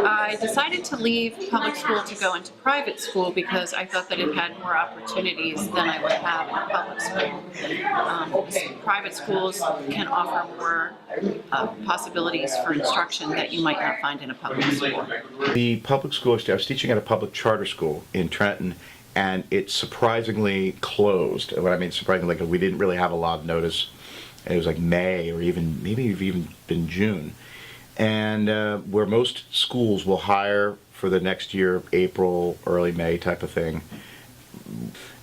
I decided to leave public school to go into private school because I thought that it had more opportunities than I would have in public school. Private schools can offer more possibilities for instruction that you might not find in a public school. The public school, I was teaching at a public charter school in Trenton, and it surprisingly closed. What I mean surprisingly, like we didn't really have a lot of notice. It was like May or maybe even been June. And where most schools will hire for the next year, April, early May type of thing.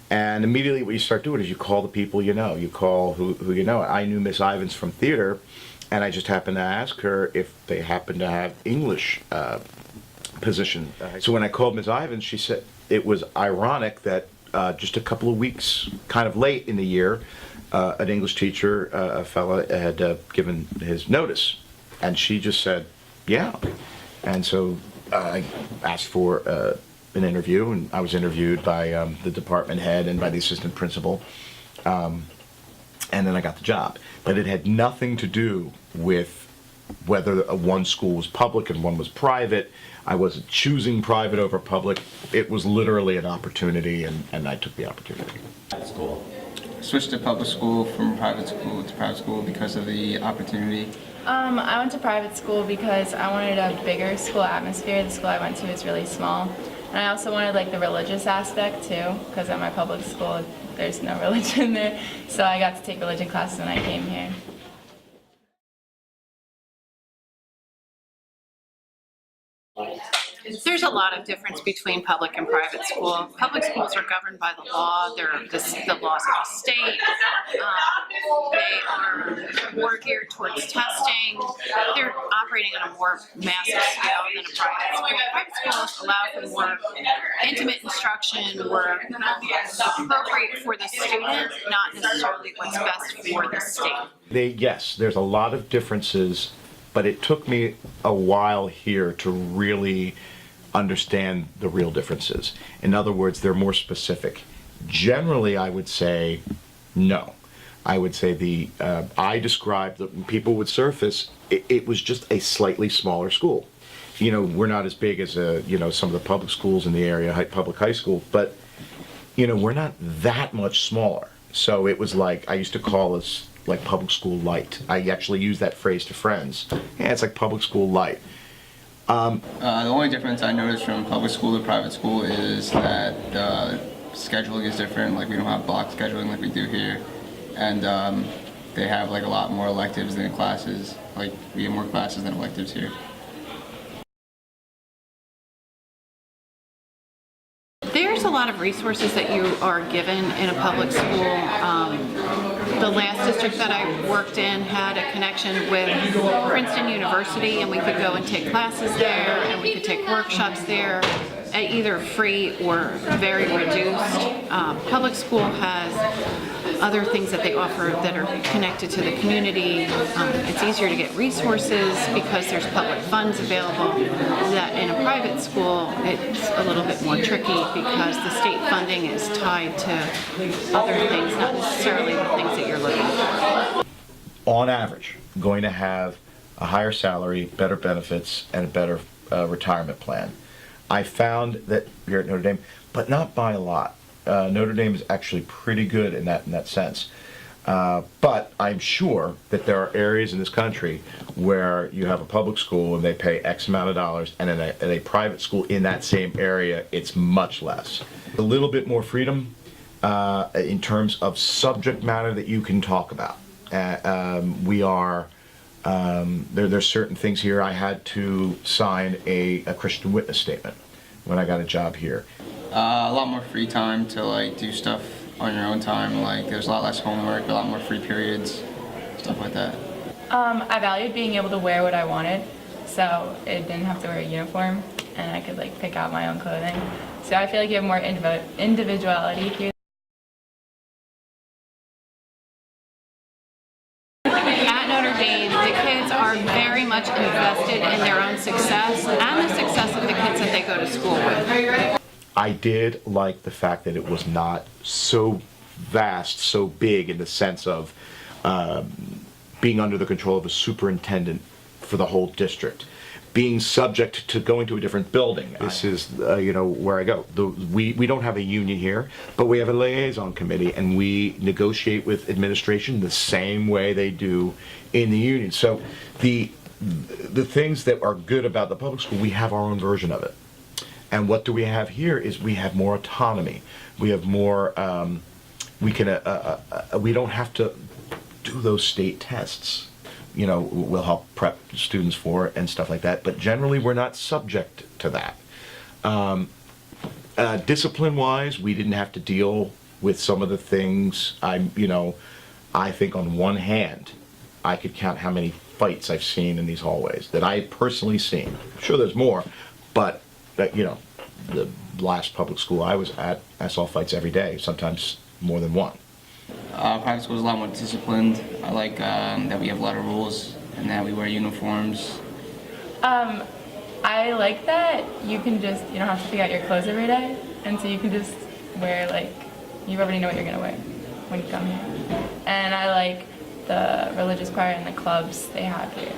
And immediately what you start doing is you call the people you know. You call who you know. I knew Miss Ivins from theater, and I just happened to ask her if they happened to have English position. So when I called Miss Ivins, she said it was ironic that just a couple of weeks kind of late in the year, an English teacher, a fella, had given his notice. And she just said, yeah. And so I asked for an interview, and I was interviewed by the department head and by the assistant principal. And then I got the job. But it had nothing to do with whether one school was public and one was private. I wasn't choosing private over public. It was literally an opportunity, and I took the opportunity. School. Switched to public school from private school to private school because of the opportunity. I went to private school because I wanted a bigger school atmosphere. The school I went to is really small. And I also wanted like the religious aspect too, because at my public school there's no religion there. So I got to take religion classes when I came here. There's a lot of difference between public and private school. Public schools are governed by the law. They're the laws of the state. They are more geared towards testing. They're operating on a more massive scale than a private school. Private schools allow for more intimate instruction, more appropriate for the student, not necessarily what's best for the state. Yes, there's a lot of differences, but it took me a while here to really understand the real differences. In other words, they're more specific. Generally, I would say no. I would say I described the people would surface, it was just a slightly smaller school. You know, we're not as big as some of the public schools in the area, public high school, but we're not that much smaller. So it was like, I used to call us like public school light. I actually use that phrase to friends. Yeah, it's like public school light. The only difference I noticed from public school to private school is that the scheduling is different. Like we don't have block scheduling like we do here, and they have like a lot more electives than classes. Like we have more classes than electives here. There's a lot of resources that you are given in a public school. The last district that I worked in had a connection with Princeton University, and we could go and take classes there, and we could take workshops there at either free or very reduced. Public school has other things that they offer that are connected to the community. It's easier to get resources because there's public funds available. That in a private school, it's a little bit more tricky because the state funding is tied to other things, not necessarily the things that you're looking for. On average, going to have a higher salary, better benefits, and a better retirement plan. I found that here at Notre Dame, but not by a lot. Notre Dame is actually pretty good in that sense. But I'm sure that there are areas in this country where you have a public school and they pay X amount of dollars, and in a private school in that same area, it's much less. A little bit more freedom in terms of subject matter that you can talk about. There's certain things here. I had to sign a Christian witness statement when I got a job here. A lot more free time to like do stuff on your own time. Like there's a lot less homework, a lot more free periods, stuff like that. I valued being able to wear what I wanted, so it didn't have to wear a uniform, and I could like pick out my own clothing. So I feel like you have more individuality here. At Notre Dame, the kids are very much invested in their own success and the success of the kids that they go to school with. I did like the fact that it was not so vast, so big in the sense of being under the control of a superintendent for the whole district. being subject to going to a different building. This is, where I go. We don't have a union here, but we have a liaison committee, and we negotiate with administration the same way they do in the union. So the things that are good about the public school, we have our own version of it. And what do we have here is we have more autonomy. We have more, we don't have to do those state tests. We'll help prep students for it and stuff like that. But generally, we're not subject to that. Discipline-wise, we didn't have to deal with some of the things. I think on one hand, I could count how many fights I've seen in these hallways that I personally seen. I'm sure there's more, but the last public school I was at, I saw fights every day, sometimes more than one. Private school is a lot more disciplined. I like that we have a lot of rules and that we wear uniforms. I like that you don't have to pick out your clothes every day, and so you can just wear you already know what you're gonna wear when you come here. And I like the religious choir and the clubs they have here.